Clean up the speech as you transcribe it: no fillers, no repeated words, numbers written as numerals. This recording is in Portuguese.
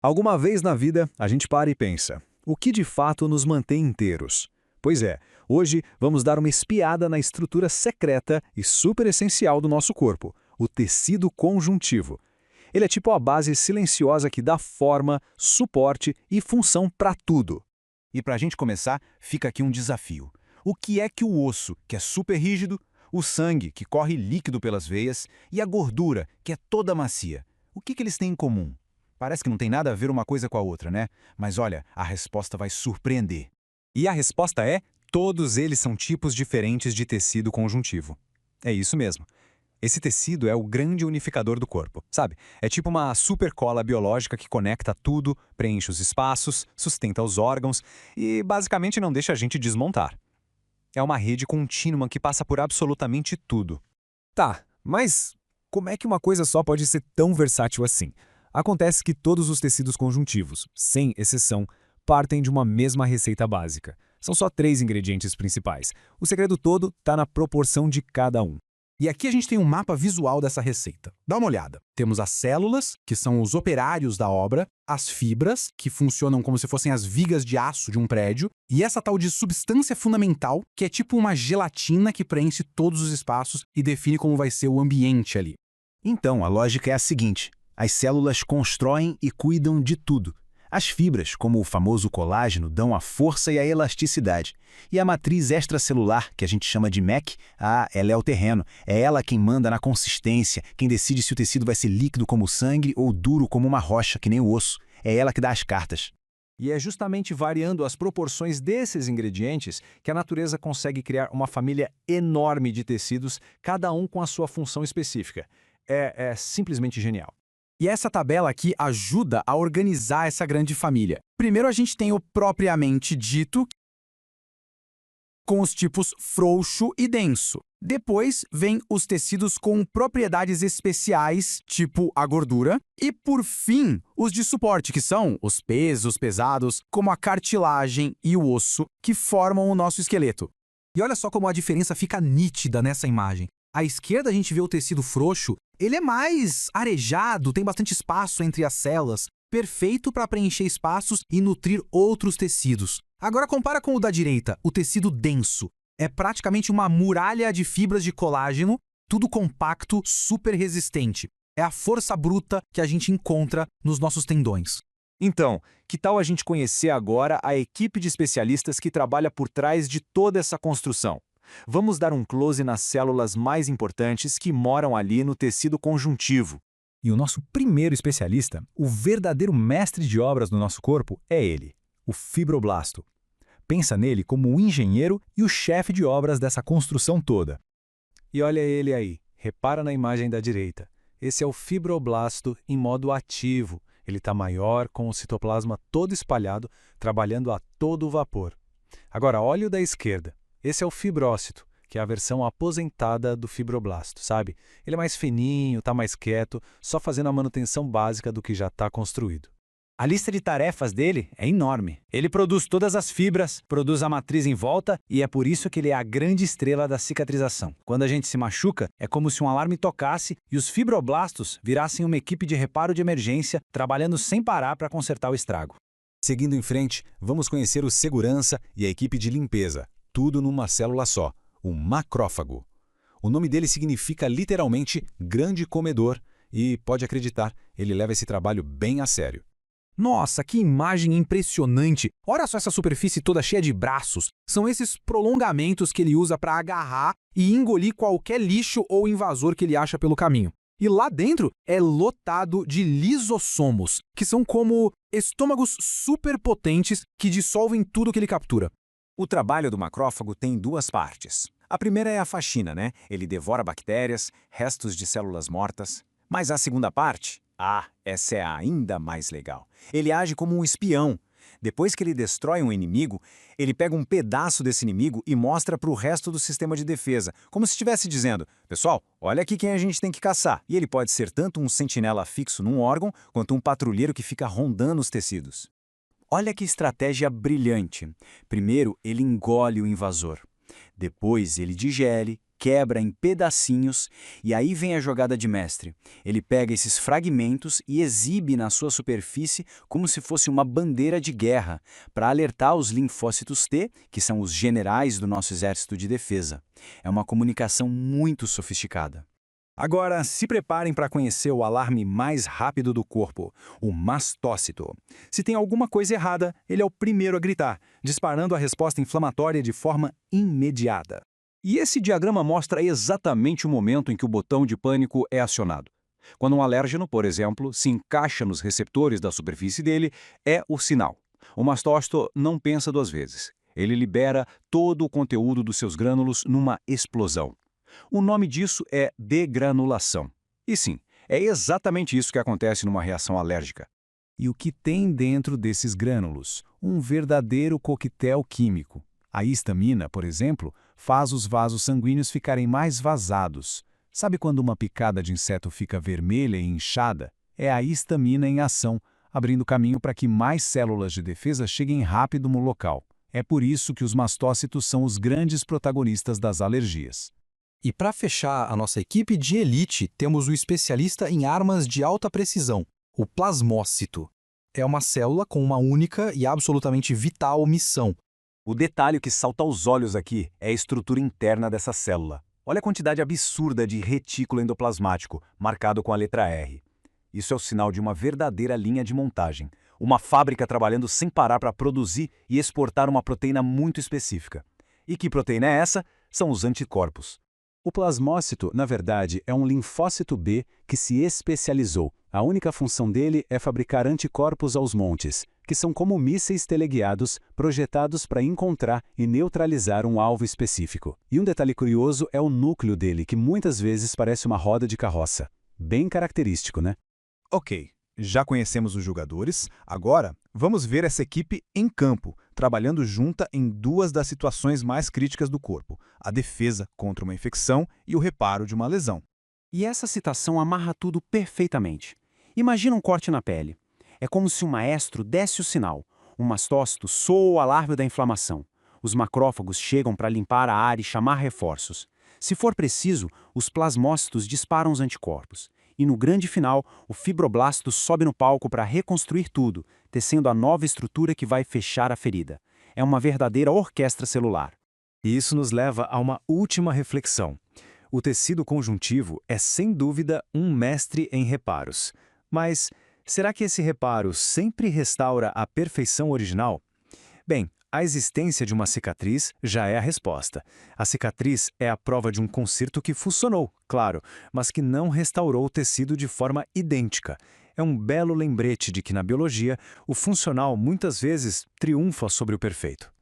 Alguma vez na vida, a gente para e pensa: o que de fato nos mantém inteiros? Pois é, hoje vamos dar uma espiada na estrutura secreta e super essencial do nosso corpo, o tecido conjuntivo. Ele é tipo a base silenciosa que dá forma, suporte e função para tudo. E para a gente começar, fica aqui um desafio. O que é que o osso, que é super rígido, o sangue, que corre líquido pelas veias, e a gordura, que é toda macia, o que eles têm em comum? Parece que não tem nada a ver uma coisa com a outra, né? Mas olha, a resposta vai surpreender. E a resposta é: todos eles são tipos diferentes de tecido conjuntivo. É isso mesmo. Esse tecido é o grande unificador do corpo, sabe? É tipo uma supercola biológica que conecta tudo, preenche os espaços, sustenta os órgãos e basicamente não deixa a gente desmontar. É uma rede contínua que passa por absolutamente tudo. Tá, mas como é que uma coisa só pode ser tão versátil assim? Acontece que todos os tecidos conjuntivos, sem exceção, partem de uma mesma receita básica. São só 3 ingredientes principais. O segredo todo está na proporção de cada um. E aqui a gente tem um mapa visual dessa receita. Dá uma olhada. Temos as células, que são os operários da obra, as fibras, que funcionam como se fossem as vigas de aço de um prédio, e essa tal de substância fundamental, que é tipo uma gelatina que preenche todos os espaços e define como vai ser o ambiente ali. Então, a lógica é a seguinte: as células constroem e cuidam de tudo. As fibras, como o famoso colágeno, dão a força e a elasticidade. E a matriz extracelular, que a gente chama de MEC, ela é o terreno. É ela quem manda na consistência, quem decide se o tecido vai ser líquido como o sangue ou duro como uma rocha, que nem o osso. É ela que dá as cartas. E é justamente variando as proporções desses ingredientes que a natureza consegue criar uma família enorme de tecidos, cada um com a sua função específica. É simplesmente genial. E essa tabela aqui ajuda a organizar essa grande família. Primeiro a gente tem o propriamente dito, com os tipos frouxo e denso. Depois vem os tecidos com propriedades especiais, tipo a gordura. E por fim, os de suporte, que são os pesos pesados, como a cartilagem e o osso, que formam o nosso esqueleto. E olha só como a diferença fica nítida nessa imagem. À esquerda a gente vê o tecido frouxo, ele é mais arejado, tem bastante espaço entre as células, perfeito para preencher espaços e nutrir outros tecidos. Agora compara com o da direita, o tecido denso. É praticamente uma muralha de fibras de colágeno, tudo compacto, super resistente. É a força bruta que a gente encontra nos nossos tendões. Então, que tal a gente conhecer agora a equipe de especialistas que trabalha por trás de toda essa construção? Vamos dar um close nas células mais importantes que moram ali no tecido conjuntivo. E o nosso primeiro especialista, o verdadeiro mestre de obras do nosso corpo, é ele, o fibroblasto. Pensa nele como o engenheiro e o chefe de obras dessa construção toda. E olha ele aí, repara na imagem da direita. Esse é o fibroblasto em modo ativo. Ele está maior, com o citoplasma todo espalhado, trabalhando a todo vapor. Agora, olha o da esquerda. Esse é o fibrócito, que é a versão aposentada do fibroblasto, sabe? Ele é mais fininho, está mais quieto, só fazendo a manutenção básica do que já está construído. A lista de tarefas dele é enorme. Ele produz todas as fibras, produz a matriz em volta e é por isso que ele é a grande estrela da cicatrização. Quando a gente se machuca, é como se um alarme tocasse e os fibroblastos virassem uma equipe de reparo de emergência, trabalhando sem parar para consertar o estrago. Seguindo em frente, vamos conhecer o segurança e a equipe de limpeza. Tudo numa célula só, o macrófago. O nome dele significa literalmente grande comedor e, pode acreditar, ele leva esse trabalho bem a sério. Nossa, que imagem impressionante! Olha só essa superfície toda cheia de braços. São esses prolongamentos que ele usa para agarrar e engolir qualquer lixo ou invasor que ele acha pelo caminho. E lá dentro é lotado de lisossomos, que são como estômagos superpotentes que dissolvem tudo que ele captura. O trabalho do macrófago tem 2 partes. A primeira é a faxina, né? Ele devora bactérias, restos de células mortas. Mas a segunda parte? Essa é ainda mais legal. Ele age como um espião. Depois que ele destrói um inimigo, ele pega um pedaço desse inimigo e mostra para o resto do sistema de defesa, como se estivesse dizendo: pessoal, olha aqui quem a gente tem que caçar. E ele pode ser tanto um sentinela fixo num órgão, quanto um patrulheiro que fica rondando os tecidos. Olha que estratégia brilhante. Primeiro, ele engole o invasor. Depois, ele digere, quebra em pedacinhos, e aí vem a jogada de mestre. Ele pega esses fragmentos e exibe na sua superfície como se fosse uma bandeira de guerra, para alertar os linfócitos T, que são os generais do nosso exército de defesa. É uma comunicação muito sofisticada. Agora, se preparem para conhecer o alarme mais rápido do corpo, o mastócito. Se tem alguma coisa errada, ele é o primeiro a gritar, disparando a resposta inflamatória de forma imediata. E esse diagrama mostra exatamente o momento em que o botão de pânico é acionado. Quando um alérgeno, por exemplo, se encaixa nos receptores da superfície dele, é o sinal. O mastócito não pensa duas vezes. Ele libera todo o conteúdo dos seus grânulos numa explosão. O nome disso é degranulação. E sim, é exatamente isso que acontece numa reação alérgica. E o que tem dentro desses grânulos? Um verdadeiro coquetel químico. A histamina, por exemplo, faz os vasos sanguíneos ficarem mais vazados. Sabe quando uma picada de inseto fica vermelha e inchada? É a histamina em ação, abrindo caminho para que mais células de defesa cheguem rápido no local. É por isso que os mastócitos são os grandes protagonistas das alergias. E para fechar a nossa equipe de elite, temos o especialista em armas de alta precisão, o plasmócito. É uma célula com uma única e absolutamente vital missão. O detalhe que salta aos olhos aqui é a estrutura interna dessa célula. Olha a quantidade absurda de retículo endoplasmático, marcado com a letra R. Isso é o sinal de uma verdadeira linha de montagem. Uma fábrica trabalhando sem parar para produzir e exportar uma proteína muito específica. E que proteína é essa? São os anticorpos. O plasmócito, na verdade, é um linfócito B que se especializou. A única função dele é fabricar anticorpos aos montes, que são como mísseis teleguiados projetados para encontrar e neutralizar um alvo específico. E um detalhe curioso é o núcleo dele, que muitas vezes parece uma roda de carroça. Bem característico, né? Ok, já conhecemos os jogadores, agora vamos ver essa equipe em campo, trabalhando junta em duas das situações mais críticas do corpo, a defesa contra uma infecção e o reparo de uma lesão. E essa citação amarra tudo perfeitamente. Imagina um corte na pele. É como se um maestro desse o sinal. Um mastócito soa o alarme da inflamação. Os macrófagos chegam para limpar a área e chamar reforços. Se for preciso, os plasmócitos disparam os anticorpos. E no grande final, o fibroblasto sobe no palco para reconstruir tudo, tecendo a nova estrutura que vai fechar a ferida. É uma verdadeira orquestra celular. E isso nos leva a uma última reflexão. O tecido conjuntivo é, sem dúvida, um mestre em reparos. Mas será que esse reparo sempre restaura a perfeição original? Bem, a existência de uma cicatriz já é a resposta. A cicatriz é a prova de um conserto que funcionou, claro, mas que não restaurou o tecido de forma idêntica. É um belo lembrete de que, na biologia, o funcional muitas vezes triunfa sobre o perfeito.